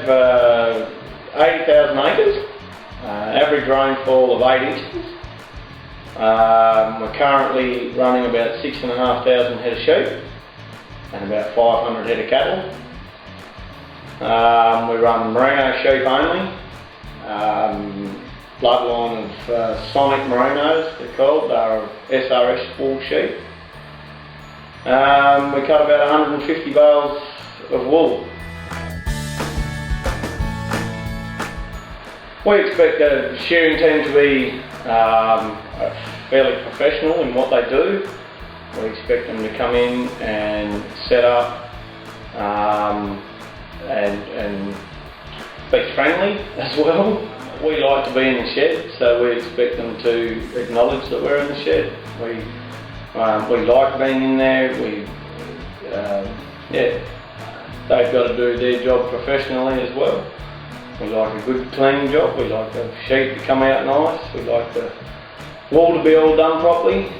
have 80,000 acres, average rainfall of 8 inches. We're currently running about 6,500 head of sheep and about 500 head of cattle. We run merino sheep only, bloodline of Sonic Merinos they're called, they're SRS wool sheep. We cut about 150 bales of wool. We expect the shearing team to be fairly professional in what they do. We expect them to come in and set up and be friendly as well. We like to be in the shed, so we expect them to acknowledge that we're in the shed. We like being in there. They've got to do their job professionally as well. We like a good cleaning job. We like the sheep to come out nice. We like the wool to be all done properly,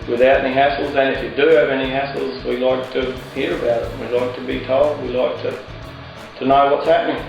without any hassles. And if you do have any hassles, we like to hear about it. We like to be told. We like to know what's happening.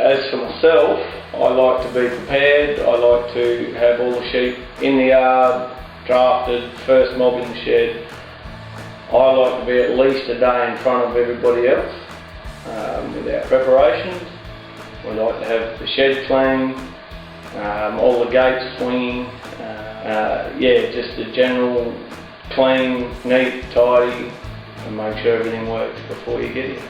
As for myself, I like to be prepared. I like to have all the sheep in the yard, drafted, first mob in the shed. I like to be at least a day in front of everybody else with our preparations. We like to have the shed clean, all the gates swinging. Just a general clean, neat, tidy, and make sure everything works before you get here.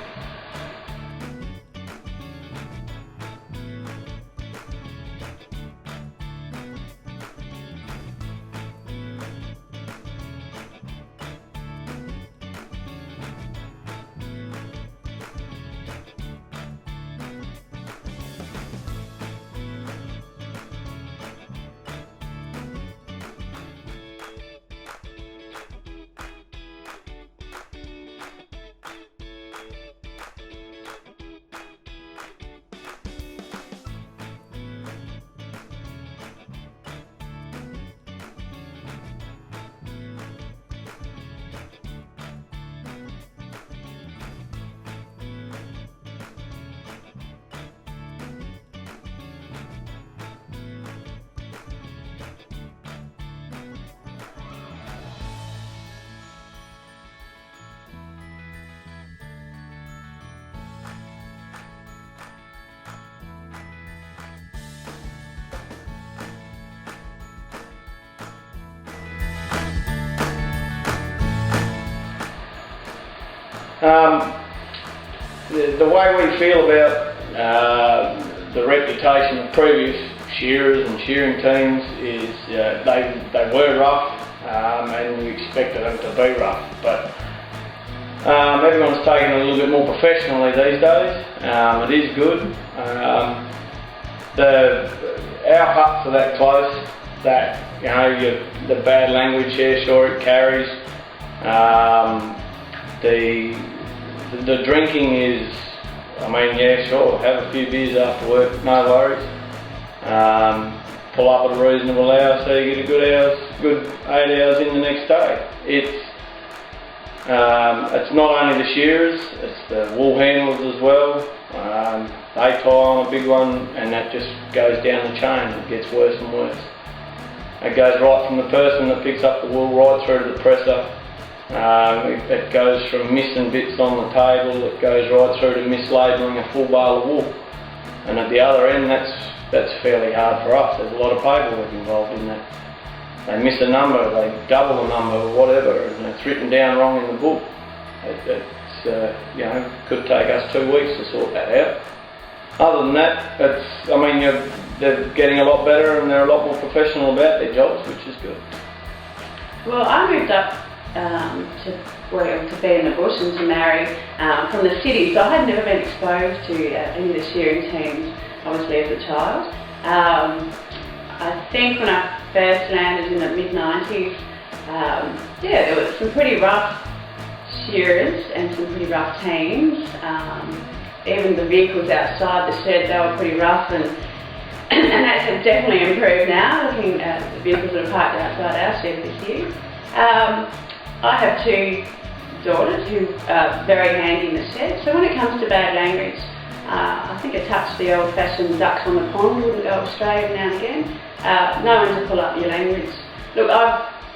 The way we feel about the reputation of previous shearers and shearing teams is they were rough, and we expected them to be rough, but everyone's taking it a little bit more professionally these days. It is good. Our huts are that close that the bad language here, sure it carries. The drinking is, sure, have a few beers after work, no worries. Pull up at a reasonable hour so you get a good 8 hours in the next day. It's not only the shearers, it's the wool handlers as well. They tie on a big one and that just goes down the chain. It gets worse and worse. It goes right from the person that picks up the wool right through to the presser. It goes from missing bits on the table, it goes right through to mislabelling a full bale of wool. And at the other end, that's fairly hard for us. There's a lot of paperwork involved in that. They miss a number, they double a number, whatever, and it's written down wrong in the book. Could take us 2 weeks to sort that out. Other than that, they're getting a lot better and they're a lot more professional about their jobs, which is good. Well, I moved up to be in the bush and to marry from the city, so I had never been exposed to any of the shearing teams, obviously, as a child. I think when I first landed in the mid-90s, there were some pretty rough shearers and some pretty rough teams. Even the vehicles outside the shed, they were pretty rough, and that's definitely improved now, looking at the vehicles that are parked outside our shed this year. I have two daughters who are very handy in the shed, so when it comes to bad language, I think a touch the old-fashioned ducks on the pond wouldn't go astray every now and again. Know when to pull up your language.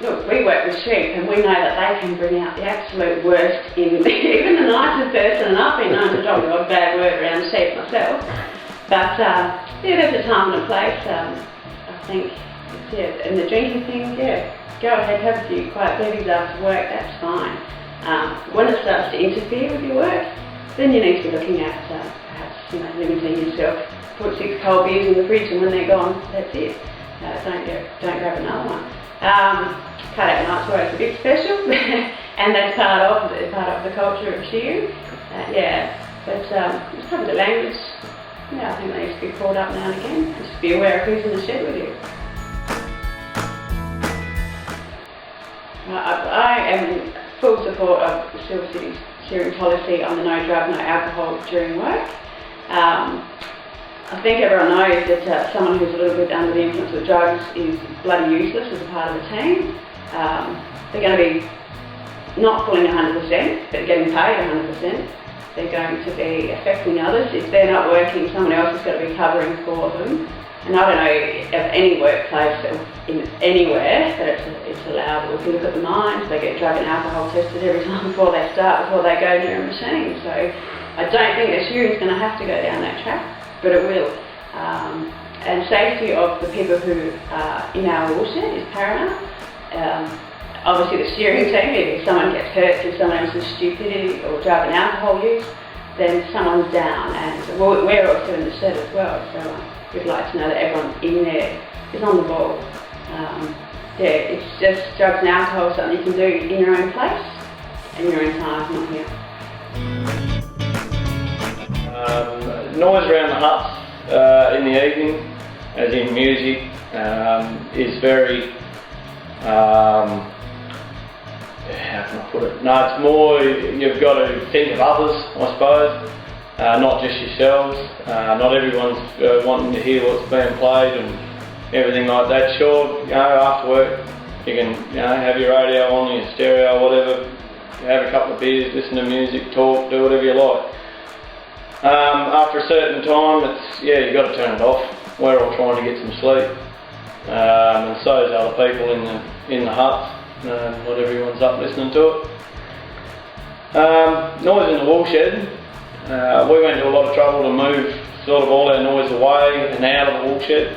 Look, we work with sheep and we know that they can bring out the absolute worst in even the nicest person, and I've been known to drop a bad word around sheep myself. But there's a time and a place. I think, and the drinking thing, go ahead, have a few quiet bevies after work, that's fine. When it starts to interfere with your work, then you need to be looking at perhaps limiting yourself. Put 6 cold beers in the fridge and when they're gone, that's it. Don't grab another one. Cut out nights where it's a bit special, and that's part of the culture of shearing. But it's probably the language. I think they need to be called up now and again. Just be aware of who's in the shed with you. I am in full support of the Silver City's shearing policy on the no drug, no alcohol during work. I think everyone knows that someone who's a little bit under the influence of drugs is bloody useless as a part of the team. They're going to be not pulling 100%, but getting paid 100%. They're going to be affecting others. If they're not working, someone else is going to be covering for them. And I don't know of any workplace anywhere that it's allowed. If you look at the mines, they get drug and alcohol tested every time before they go near a machine. So I don't think that shearing's going to have to go down that track, but it will. And safety of the people who are in our woolshed is paramount. Obviously the shearing team, if someone gets hurt through someone else's stupidity or drug and alcohol use, then someone's down, and we're also in the shed as well, so we'd like to know that everyone in there is on the ball. It's just drugs and alcohol, something you can do in your own place, in your own time, not here. Noise around the huts in the evening, as in music, is very, how can I put it? No, it's more, you've got to think of others, I suppose, not just yourselves. Not everyone's wanting to hear what's being played and everything like that. Sure, after work, you can have your radio on, your stereo, whatever, have a couple of beers, listen to music, talk, do whatever you like. After a certain time, you've got to turn it off. We're all trying to get some sleep, and so is other people in the huts. Not everyone's up listening to it. Noise in the woolshed. We went to a lot of trouble to move sort of all our noise away and out of the woolshed.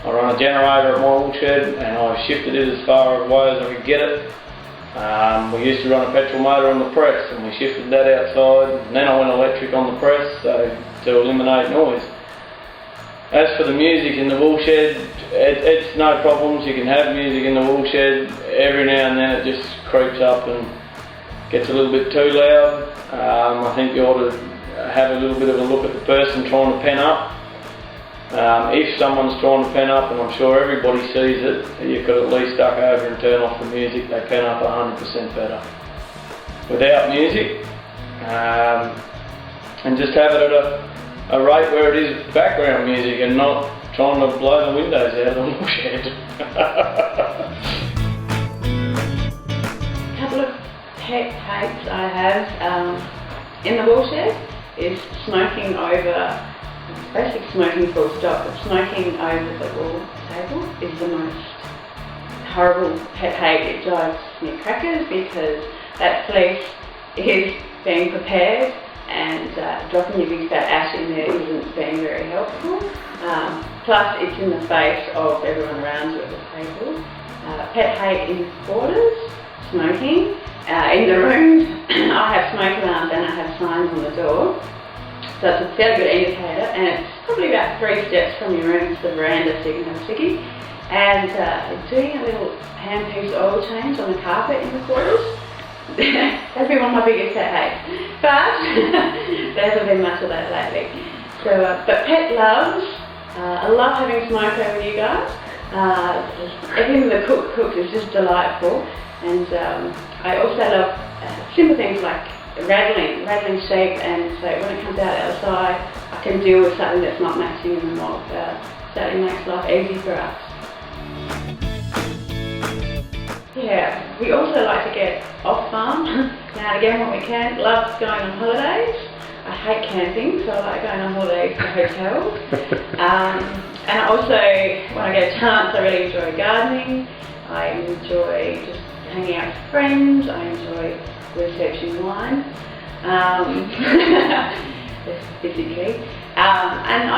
I run a generator at my woolshed and I shifted it as far away as I could get it. We used to run a petrol motor on the press and we shifted that outside, and then I went electric on the press to eliminate noise. As for the music in the woolshed, it's no problems. You can have music in the woolshed. Every now and then it just creeps up and gets a little bit too loud. I think you ought to have a little bit of a look at the person trying to pen up. If someone's trying to pen up, and I'm sure everybody sees it, you could at least duck over and turn off the music. They pen up 100% better. Without music, and just have it at a rate where it is background music and not trying to blow the windows out of the woolshed. A couple of pet hates I have in the woolshed is smoking over, basically smoking full stop, but smoking over the wool table is the most horrible pet hate. It drives me crackers because that fleece is being prepared, and dropping your big fat ash in there isn't being very helpful. Plus it's in the face of everyone around you at the table. Pet hate in quarters, smoking. In the rooms, I have smoke alarms and I have signs on the door, so it's a fairly good indicator, and it's probably about 3 steps from your room to the veranda so you can have a sickie. And doing a little handpiece oil change on the carpet in the quarters. That's been one of my biggest pet hates. But there hasn't been much of that lately. So, but pet loves. I love having Smoko with you guys. Everything the cook cooks is just delightful. And I also love simple things like rattling shape, and so when it comes out the other side, I can deal with something that's not matching in the mould. Certainly makes life easy for us. Yeah, we also like to get off farm now and again when we can. Love going on holidays. I hate camping, so I like going on holidays to hotels. And I also, when I get a chance, I really enjoy gardening. I enjoy just hanging out with friends. I enjoy researching wine, physically. And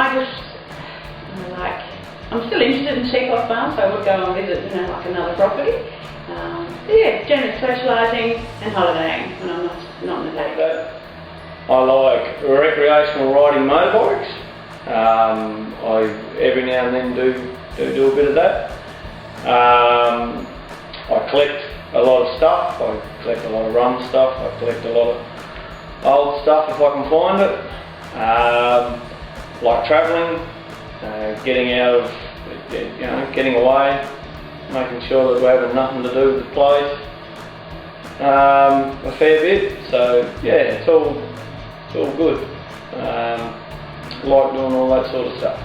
I'm still interested in sheep off farm, so I would go and visit, like another property. But yeah, generally socialising and holidaying when I'm not in the day. I like recreational riding motorbikes. I every now and then do a bit of that. I collect a lot of stuff. I collect a lot of rum stuff. I collect a lot of old stuff if I can find it. Like travelling, getting out of, getting away, making sure that we're having nothing to do with the place. A fair bit. So yeah, it's all good. Like doing all that sort of stuff.